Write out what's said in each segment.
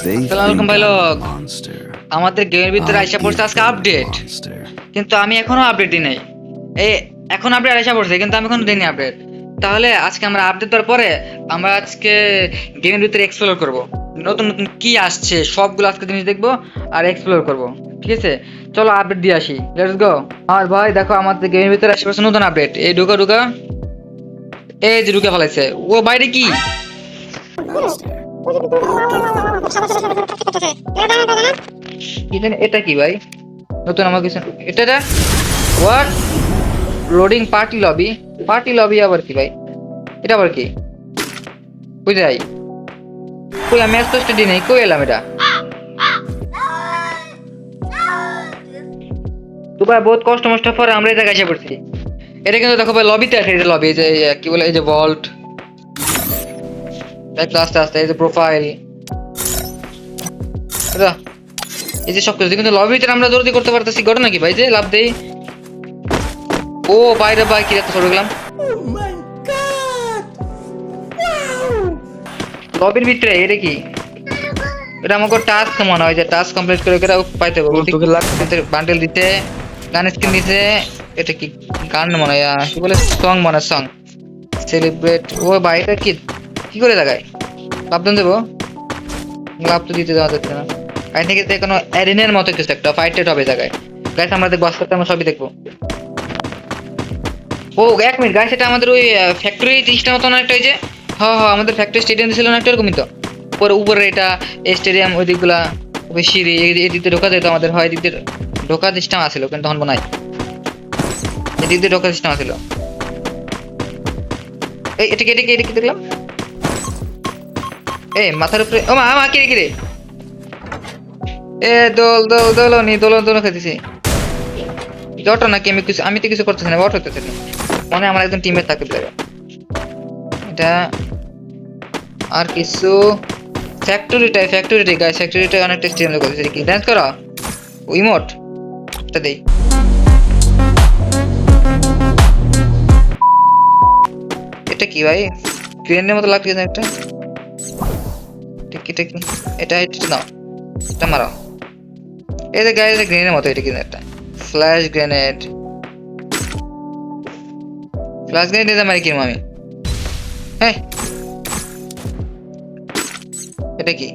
আসসালামু ভাই লোক, আমাদের গেমের ভিতরে আইসা পড়ছে আজকে আপডেট, কিন্তু আমি এখনো আপডেট দিই নাই। এখন আপডেট আইসা পড়ছে কিন্তু আমি এখনো দিইনি আপডেট। তাহলে আজকে আমরা আপডেট দেওয়ার পরে আমরা আজকে গেমের ভিতরে এক্সপ্লোর করব, নতুন নতুন কি আসছে সবগুলো আজকে জিনিস দেখবো আর এক্সপ্লোর করব। ঠিক আছে, চলো আপডেট দিয়ে আসি, লেটস গো। আর ভাই দেখো আমাদের গেমের ভিতরে আসে পড়ছে নতুন আপডেট। এই ঢুকা ঢুকা, এই যে ঢুকে ফেলাইছে। ও বাইরে কি এটা কি ভাই নতুন আমার কিছু এটা হোয়াট লোডিং পার্টি লবি আবার কি ভাই? এটা আবার কি? কই যাই? কই আমি এত স্টাডি নেই, কই এলাম? এটা তো ভাই বহুত কষ্ট মষ্ট পরে আমরা এই জায়গায় এসে পড়ছি। এটা কিন্তু দেখো ভাই লবিতে আছে, এই যে লবি, এই যে কি বলে, এই যে ভল্ট, আস্তে আস্তে এই যে প্রোফাইল, এই যে সবকিছু কিন্তু লবিতে আমরা জলদি করতে পারতেছি। ঘটনা কি ভাই? যে লাভ দেই। ও বাইরে ভাই কি এত ছোট গেলাম লবির ভিতরে। এটা কি? এটা আমাকে টাস্ক মনে হয়, যে টাস্ক কমপ্লিট করে করে পাইতে হবে। তোকে লাগতে বান্ডেল দিতে, গান স্কিন দিতে। এটা কি গান মনে হয়, কি বলে, সং মনে হয়, সং সেলিব্রেট। ও ভাই এটা কি কি করে লাগায়? লাভ দেন দেবো? লাভ তো দিতে দেওয়া যাচ্ছে না। আই থিঙ্ক এটা কোনো অ্যারিনার মতো কিছু একটা ফাইটেড হবে জায়গায়। গাইস আমরা দেখবো, আস্তে আস্তে আমরা সবই দেখবো। ও এক মিনিট গাইস, এটা আমাদের ওই ফ্যাক্টরি জিনিসটা মতো না একটা, ওই যে হ্যাঁ হ্যাঁ আমাদের ফ্যাক্টরি স্টেডিয়াম ছিল না একটা, এরকমই তো। উপরে উপরে এটা স্টেডিয়াম, ওই দিকগুলা ওই সিঁড়ি, এই দিক দিয়ে ঢোকা যেত আমাদের। হয় দিক দিয়ে ঢোকা সিস্টেম আসছিল কিন্তু হন নাই, এই দিক দিয়ে ঢোকা সিস্টেম আসছিল। এই এটা কি দেখলাম? এই মাথার উপরে, ও মা মা কিরে কিরে, এ দোল খেতেছি। অটো নাকি? আমি তো কিছু করতেছি না, অটো হতেছে মানে আমার একজন টিমের থাকে প্লেয়ার। এটা আর কিছু ফ্যাক্টরিটাই গাইস, ফ্যাক্টরিটাই অনেকটা স্টেডিয়াম করতেছে। কি ডান্স করা ইমোট, এটা দেই। এটা কি ভাই? গ্রেনেডের মতো লাগছে একটা। এটা কি? এটা নাও, এটা মারো। এই যে গাইস গ্রেনেডের মতো, এটা কি একটা ফ্ল্যাশ গ্রেনেড। এটা মারি কিরম আমি? হ্যাঁ এটা কি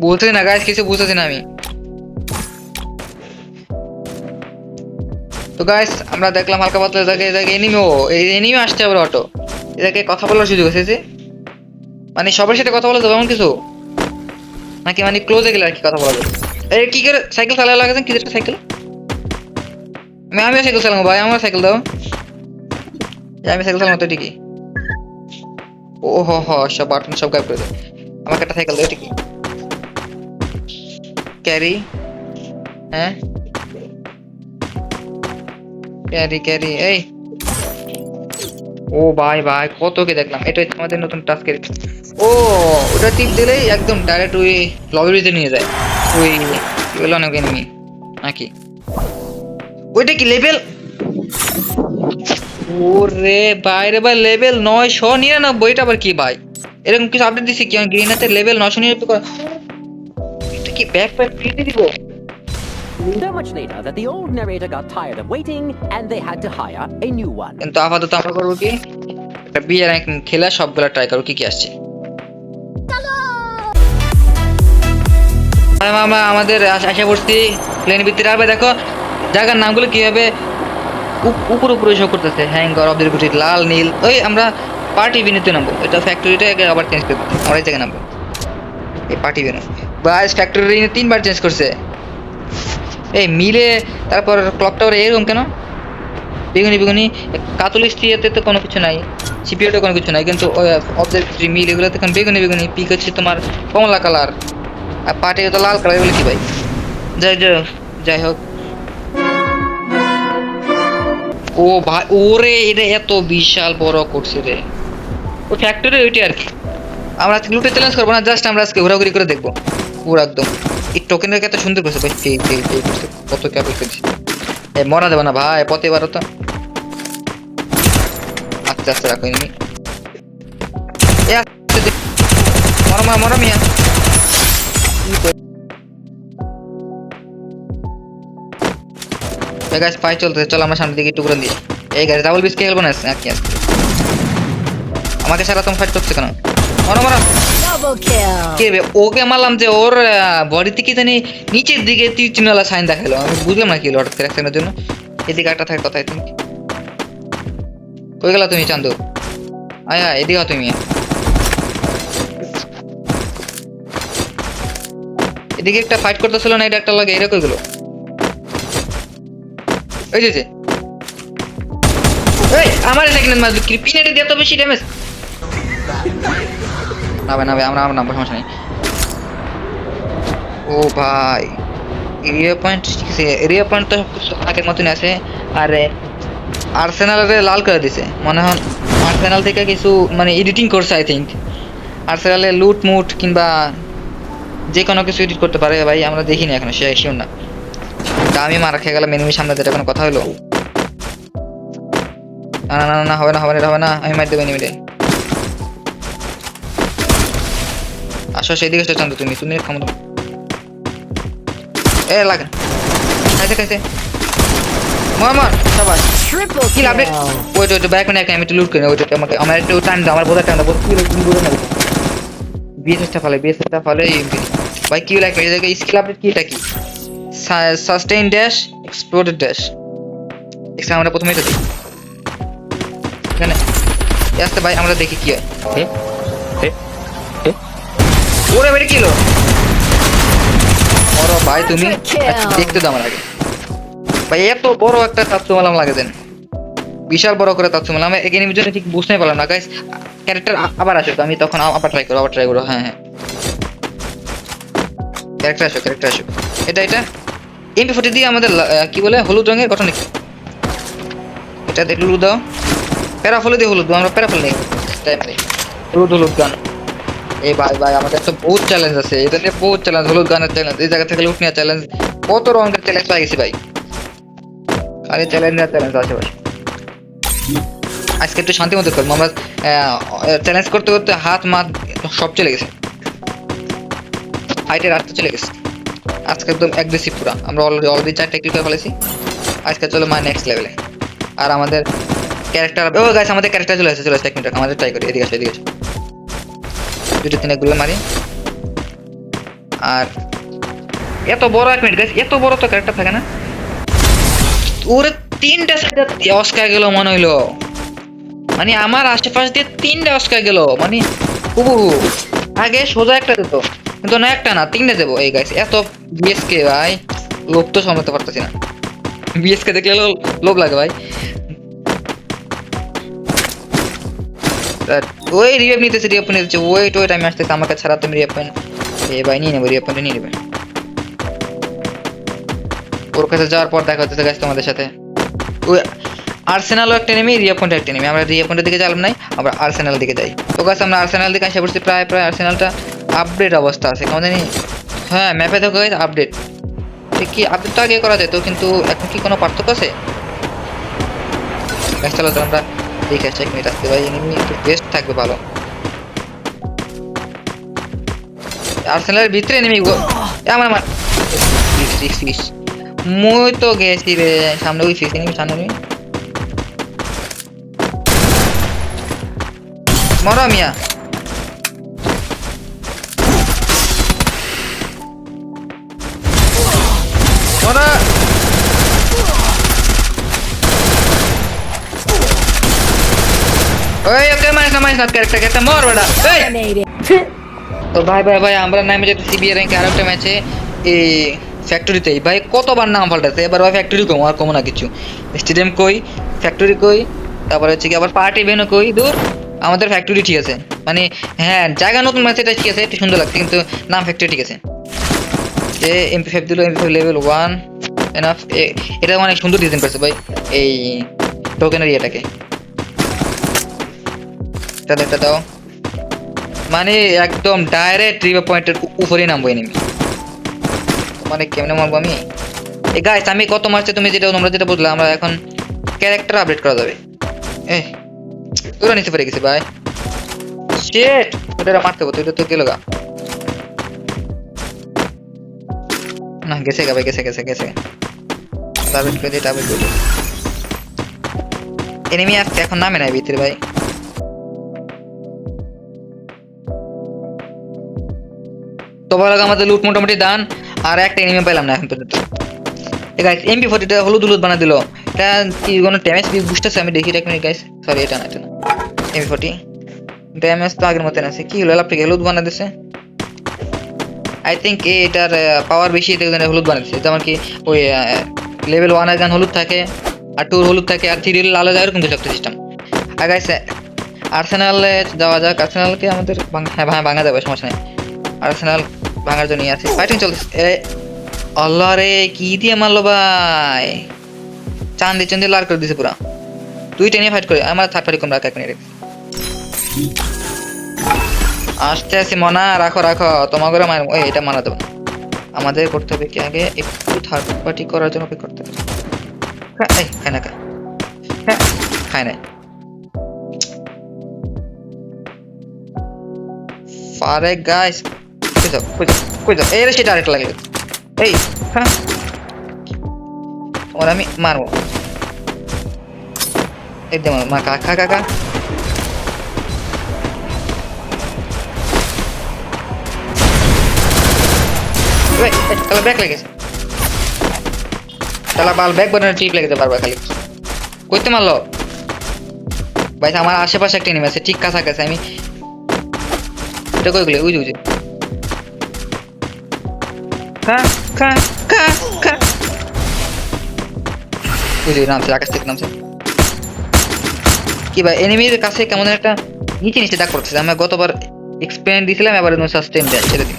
বলতেছি না গাইস, কিছু বুঝতেছি না আমি। তো গাইস আমরা দেখলাম হালকা পাতলা জায়গায় এনিমি আসছে আবার অটো। এটাকে কথা বলার সুযোগ আছে, মানে সবার সাথে কথা বলা যাবে এমন কিছু নাকি? মানে ক্লোজে গেলে আর কি কথা বলা যাবে? এই কি করে সাইকেল চালানো লাগেছেন? কি একটা সাইকেল? আমিও সাইকেল চালাবো ভাই, আমার সাইকেল দাও। আমি সাইকেল চালাবো তো ঠিকই। ও হ সব বাটন সব গায়েব করে দেয়। আমাকে একটা সাইকেল দাও। ঠিকই ক্যারি, হ্যাঁ ক্যারি এই। ও ভাই কত কি দেখলাম। এটা আমাদের নতুন টাস্কের। ও ওটা টিপ দিলেই একদম ডাইরেক্ট ওই লবিতে নিয়ে যায়। ওই কি বলে অনেক এনিমি নাকি? ওইটা কি লেভেল? ওরে বাইরে ভাই লেভেল 999। এটা আবার কি ভাই? এরকম কিছু আপডেট দিছি কি? গ্রিনাতে লেভেল 999। এটা কি ব্যাকপ্যাক ফ্রিতে দিব? So much later that the old narrator got tired of waiting and they had to hire a new one. কিন্তু আপাতত আমরা করবো কি, একটা বিয়ে র্যাঙ্ক খেলা সবগুলা ট্রাই করবো কি কি আসছে। আমরা আমাদের আশা করছি প্লেন ভিতরে। আর ভাই দেখো জায়গার নামগুলো কিভাবে উপরে শো করতেছে। হ্যাঙ্গার অফ দ্য লাল নীল। ওই আমরা পার্টি বিনুতে নামবো। এটা ফ্যাক্টরিটা আবার চেঞ্জ করে দিচ্ছি, আমরা এই জায়গায় নামবো। এই পার্টি বিনু গাইস ফ্যাক্টরি 3বার চেঞ্জ করছে। এই মিলে তারপর ক্লক টাওয়ারে এরকম কেন? বেগুনি কাতলিস টিয়াতে তো কোনো কিছু নাই, সিপিওতে কোনো কিছু নাই, কিন্তু অবজেক্ট মিল এগুলোতে এখন বেগুনি পিক হচ্ছে তোমার কমলা কালার, আর পাটে তো লাল কালার। এগুলো কি ভাই? যাই হোক। ও ভাই ওরে এটা এত বিশাল বড় করছে রে। ও ফ্যাক্টরি ওইটি আর কি। আমরা আজকে লুটে চ্যালেঞ্জ করবো না, জাস্ট আমরা আজকে ঘোরাঘুরি করে দেখবো পুরো একদম। এই টোকেনের কত সুন্দর করছে ভাই, কত ক্যাপেল করছে। মরা দেবো না ভাই, পথে বারো তো। আস্তে আস্তে রাখো এনিমি। মরা মিয়া। গাইস ফাইট চলতেছে, চলো আমরা সামনের দিকে একটু ঘুরে দিই। এই গাইস ডাবল বিস্কে খেলবো না কি আছে? আমাকে সারা তুমি ফাইট করছো কেন? মারো মারো। Double kill. কে রে ওকে মারলাম যে ওর বডিতে কি জানি নিচের দিকে তীর চিহ্নলা সাইন দেখালো, আমি বুঝলাম না কি হলো হঠাৎ করে এক সেকেন্ডের জন্য। এদিকে একটা থাকে কথা আই থিঙ্ক। কই গেলা তুমি চান্দু? আয় আয় এদিকে আও তুমি। এদিকে একটা ফাইট করতেছিল না, এটা একটা লাগে এরা কই গেল? এই যে এই আমার সেকেন্ড মার ক্রিপিনেটে দিয়ে তো বেশি ড্যামেজ। না ভাই না ভাই আমরা নাম্বার সমস্যা নেই। ও ভাই এরিয়া পয়েন্ট ঠিক আছে, এরিয়া পয়েন্ট তো আগের মতনই আছে। আর আর্সেনালকে লাল করে দিছে মনে হয়, আর্সেনাল থেকে কিছু মানে এডিটিং করছে আই থিঙ্ক। আর্সেনালে লুট মুট কিংবা যে কোনো কিছু এডিট করতে পারে ভাই, আমরা দেখিনি এখনো, সে শিওর না। তা আমি মারা খেয়ে গেলাম এনিমির সামনে, যেটা কোনো কথা হলো? না না না না হবে না হবে না হবে না, আমি মার দেবো এনিমিরে। আসো সেদিকে এসে চান্দু, তুমি তুমি ক্ষমতা এ লাগে খাইছে খাইছে মার মার সবাই Triple কি লাভ রে? kill. ওই তো ব্যাক মানে আমি একটু লুট করি, ওইটা আমাকে আমার একটু টাইম দাও, আমার বোঝা টাইম দাও, কি তুমি বুঝো না? বিএসএসটা ফালে ভাই কি লাগে এই জায়গায় স্কিল আপডেট কি, এটা কি? Sustain dash exploded dash extra আমরা প্রথমে এটা দিই এখানে আসতে ভাই, আমরা দেখি কি হয়। ওরে বেরে কি হলো? ওরে ভাই তুমি দেখতে দাও আমার আগে ভাই, এত বড় একটা তাত্ত্ব মালাম লাগে দেন, বিশাল বড় করে তাত্ত্ব মালাম এখানে ভিতরে ঠিক বুঝতে পারলাম না গাইস। ক্যারেক্টার আবার আসো তো, আমি তখন আবার ট্রাই করবো। হ্যাঁ হ্যাঁ ক্যারেক্টার আসো এটা MP40 দিয়ে আমাদের কি বলে হলুদ রঙের গঠন নাকি এটা দেখলু দাও, প্যারাফল দিয়ে হলুদ, আমরা প্যারাফল নেই টাইমে হলুদ গান। এই ভাই ভাই আমাদের তো বহুত চ্যালেঞ্জ আছে, এটা নিয়ে বহুত চ্যালেঞ্জ, হলুদ গানের চ্যালেঞ্জ, এই জায়গা থেকে লুট নেওয়ার চ্যালেঞ্জ, কত রঙের চ্যালেঞ্জ পাই গেছি ভাই, খালি চ্যালেঞ্জ আছে ভাই। আজকে একটু শান্তি মতো করবো আমরা, চ্যালেঞ্জ করতে করতে হাত মাত সব চলে গেছে, ফাইটের রাস্তা চলে গেছে। আজকে একদম অ্যাগ্রেসিভ পুরা, আমরা অলরেডি 4টা ক্লিক করে ফেলেছি। আজকে চলো নেক্সট লেভেলে। আর আমাদের ক্যারেক্টার ও গাইস আমাদের ক্যারেক্টার চলে আসে 1 মিনিট, আমাদের ট্রাই করি। এদিকে আসো দুটো তিনে গুলো মারি। আর এত বড় 1 মিনিট গাইস, এত বড় তো ক্যারেক্টার থাকে না, ওরে 3টা সাইডে অস্কার গেল মনে হইলো, মানে আমার আশেপাশ দিয়ে 3টা অস্কার গেল, মানে আগে সোজা একটা দিত কিন্তু না, একটা না 3টে দেবো। এই গাইস এত বিএসকে ভাই লোভ তো সামলাতে পারতেছি না, বিএসকে দেখলে লোভ লাগে ভাই। ওই রিভেপ নিতেছে ওয়েট আমি আসতেছি, আমাকে ছাড়া তুমি রিভেপ পয়েন্ট এ ভাই নিয়ে নেবো, রিভেপ পয়েন্ট নিয়ে নেবে। ওর কাছে যাওয়ার পর দেখা হচ্ছে গাইস তোমাদের সাথে। ওই আর্সেনালও একটা এনিমি, রিভেপ পয়েন্ট একটা এনিমি, আমরা রিভেপ পয়েন্টের দিকে যাইলাম নাই, আমরা আর্সেনাল দিকে যাই। তো গাইস আমরা আর্সেনাল দিকে এসে পড়ছি, প্রায় আর্সেনালটা আপডেট অবস্থা আছে কেমন জানি। হ্যাঁ ম্যাপে দেখো গাইস আপডেট, কি আপডেট তো আগে করা যেত, কিন্তু এখন কি কোনো পার্থক্য আছে? গাইস চলো তো আমরা দেখে আসছি 1 মিনিট আসতে ভাই, এনিমি একটু বেস্ট থাকবে ভালো। আর্সেনালের ভিতরে এনিমি আমার মই তো গেছি রে সামনে, ওই ফিস এনিমি সামনে মরা মিয়া। মরা ওই ওকে মাইনাস ক্যারেক্টার মর বড়া। Eliminated. তো ভাই আমরা নামে যেতে সিবিআর র্যাঙ্কে আরেকটা ম্যাচে এই ফ্যাক্টরিতেই ভাই কতবার নাম পাল্টাছে, এবার ভাই ফ্যাক্টরি কম আর কম না কিছু, স্টেডিয়াম কই ফ্যাক্টরি কই, তারপরে হচ্ছে কি আবার পার্টি ভেন্যু কই, দূর আমাদের ফ্যাক্টরি ঠিক আছে। মানে হ্যাঁ জায়গা নতুন ম্যাচ, এটা ঠিক আছে, একটু সুন্দর লাগছে, কিন্তু নাম ফ্যাক্টরি ঠিক আছে। যে MP5 দিল, MP5 লেভেল 1 এনাফ, এটা অনেক সুন্দর ডিজাইন করছে ভাই এই টোকেনের ইয়েটাকে, একটা দাও, মানে একদম ডাইরেক্ট রিভার পয়েন্টের উপরেই নামবো এনিমি, মানে কেমনে মারবো আমি। এই গাইস আমি কত মারছে তুমি যেটা তোমরা যেটা বুঝলা, আমরা এখন ক্যারেক্টার আপডেট করা যাবে। তোরা নিতে পেরে গেছি ভাই, শিট ওটা মারতে হতো, এটা তো গেল গা না, গেছে গা ভাই, গেছে টার্গেট করে দিই, টার্গেট করে দিই। এনিমি আসছে, এখন নামে নাই ভিতরে ভাই। তো বড় আমাদের লুট মোটামুটি দান, আর একটা এনিমি পেলাম না এখন পর্যন্ত। গাইস MP40 টা হলুদ হলুদ বানা দিল, এটা কি কোনো ড্যামেজ বুস্ট আছে? আমি দেখি এক মিনিট গাইস, সরি এটা না, এটা না। MP40 ড্যামেজ তো আগের মতন আছে, কি হলো লাপটাকে হলুদ বানা দিছে। আই থিঙ্ক এটার পাওয়ার বেশি, এই জন্য হলুদ বানাচ্ছে। যেমন কি ওই লেভেল 1 এর গান হলুদ থাকে, আর 2 হলুদ থাকে, আর 3 লাল যায়, এরকম কিছু একটা সিস্টেম। আর গাইস আর্সেনালে যাওয়া যাক। আর্সেনালকে আমাদের হ্যাঁ ভাঙা যাবে, সমস্যা নেই। আর্সেনাল ভাঙার জন্য আছে, ফাইটিং চলছে। আল্লাহ রে, কি দিয়ে মারলো ভাই, চান্দি চান্দি লাল করে দিছে পুরা। দুইটা নিয়ে ফাইট করে, আমার থার্ড পার্টি কম রাখ এক মিনিট। আসতে আসি মনা, রাখো রাখো, তোমার করে মার। ওই এটা মারা দেবো না, আমাদের করতে হবে কি আগে একটু থার্ড পার্টি করার জন্য অপেক্ষা করতে হবে। এই খায় না, খায় না। ফারে গাইস, কই যাও, এই রে সেটা আরেকটা লাগে। এই হ্যাঁ, ওর আমি মারবো। একদম মা কাকা কাকা। তাহলে ব্যাক লেগেছে, তাহলে বাল ব্যাক বাটনে টিপ লেগেছে বারবার খালি। কইতে মারলো ভাই, আমার আশেপাশে একটা এনিমি আছে ঠিক কাছাকাছি। আমি এটা কই গেলে, ওই যে নামছে, আকাশ থেকে নামছে। কি ভাই এনিমির কাছে কেমন একটা নিচে নিচে দাগ করতেছে। আমরা গতবার এক্সপেরিয়েন্স দিয়েছিলাম, এবার সাস্টেন দেয়, ছেড়ে দিন।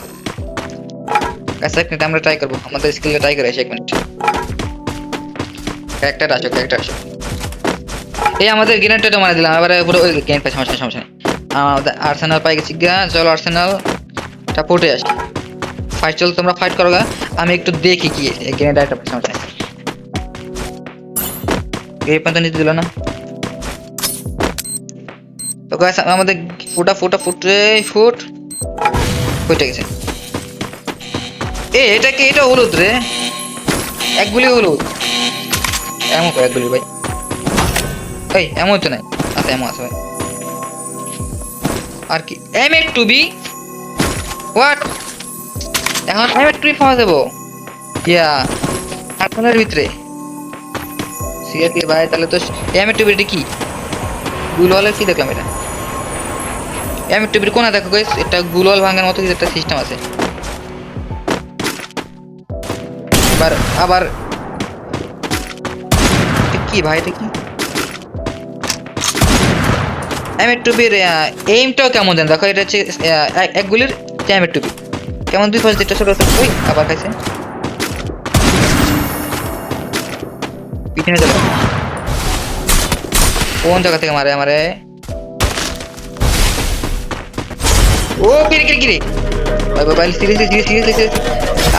এক মিনিট আমরা ট্রাই করবো, আমাদের স্কিলটা ট্রাই করে আসি এক মিনিট। ক্যারেক্টার আসো। এই আমাদের গ্রেনেডটা মারা দিলাম, এবারে পুরো ওই গ্রেনেড পাই, সমস্যা নেই। আমাদের আর্সেনাল পাই গেছি গা, চলো আর্সেনালটা পড়ে আসি। ফাইট চল, তোমরা ফাইট করো গা, আমি একটু দেখি কি গ্রেনেড একটা পাই, সমস্যা নেই। এই পর্যন্ত নিতে দিল না তো গাইস, আমাদের ফুটে গেছে। এটা কি, এটা হলুদ রে, এক গুলি হলুদ। এমন এক গুলি ভাই, এই এমন তো নাই, আচ্ছা এমন আছে ভাই। আর কি M2B, হোয়াট, এখন M2B পাওয়া যাবো ইয়া আর্সেনালের ভিতরে? সিরিয়াসলি ভাই, তাহলে তো M2B কি গুলওয়ালের কি দেখলাম? এটা M2B কোনা দেখো গাইস, এটা গুলওয়াল ভাঙার মতো কিছু একটা সিস্টেম আছে। আবার কি ভাই, এটা কি M2B এইমটাও কেমন দেন দেখো। এটা হচ্ছে এক গুলির M2B কেমন, দুই পাশ যেটা ছোট। ওই আবার খাইছে, পিছনে চলে। কোন জায়গা থেকে মারে আমারে? ও কিরে ভাই ভাই, সিরিয়াসলি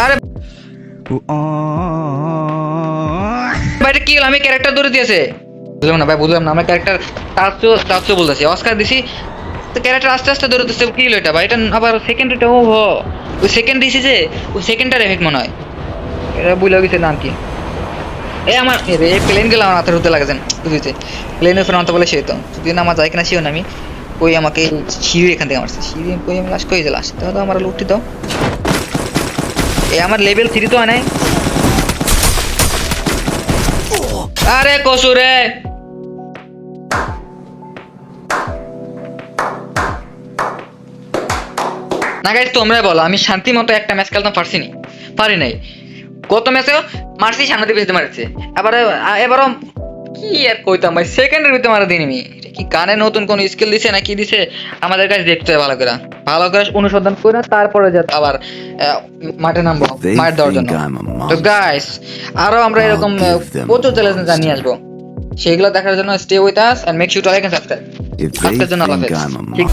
আরে ভাই, কি হলো? আমি ক্যারেক্টার ধরে দিয়েছে, বুঝলাম না ভাই, বুঝলাম না। আমার ক্যারেক্টার তার বলতেছি, অস্কার দিছি তো ক্যারেক্টার আস্তে আস্তে ধরে দিচ্ছে। কি হলো এটা ভাই? এটা আবার সেকেন্ডটা, ওই সেকেন্ড দিছি যে, ওই সেকেন্ডটার এফেক্ট মনে হয়। এটা বুঝলে গেছে নাম কি? এই আমার প্লেন গেলাম, আমার হাতের হতে লাগেছেন, বুঝেছে? প্লেনের ফোন আনতে বলে সে তো যদি আমার যায় কিনা শিও না। আমি কই আমাকে সিঁড়ি এখান থেকে মারছে, সিঁড়ি কই আমি লাস্ট কই যে লাস্ট, তাহলে আমার লুটটি দাও। এই আমার লেভেল 3 তো আনে। আরে কসুরে, না গাইস তোমরাই বলো, আমি শান্তি মতো একটা ম্যাচ খেলতাম, পারি নাই। গত ম্যাচেও মারছি, সামনে দিয়ে বেঁচে মারছে। এবারও কি আর কইতাম ভাই, সেকেন্ডের ভিতরে মারা দিইনি। কি গানে নতুন কোন স্কিল দিছে না কি দিছে আমাদের কাছে দেখতে হবে ভালো করে অনুসন্ধান করে, তারপরে যা আবার মাঠে নামবো মার দেওয়ার জন্য। তো গাইস আরো আমরা এরকম প্রচুর চ্যালেঞ্জ জানিয়ে আসবো, সেগুলো দেখার জন্য stay with us and make sure to like and subscribe. আজকের জন্য আল্লাহ হাফেজ। ঠিক।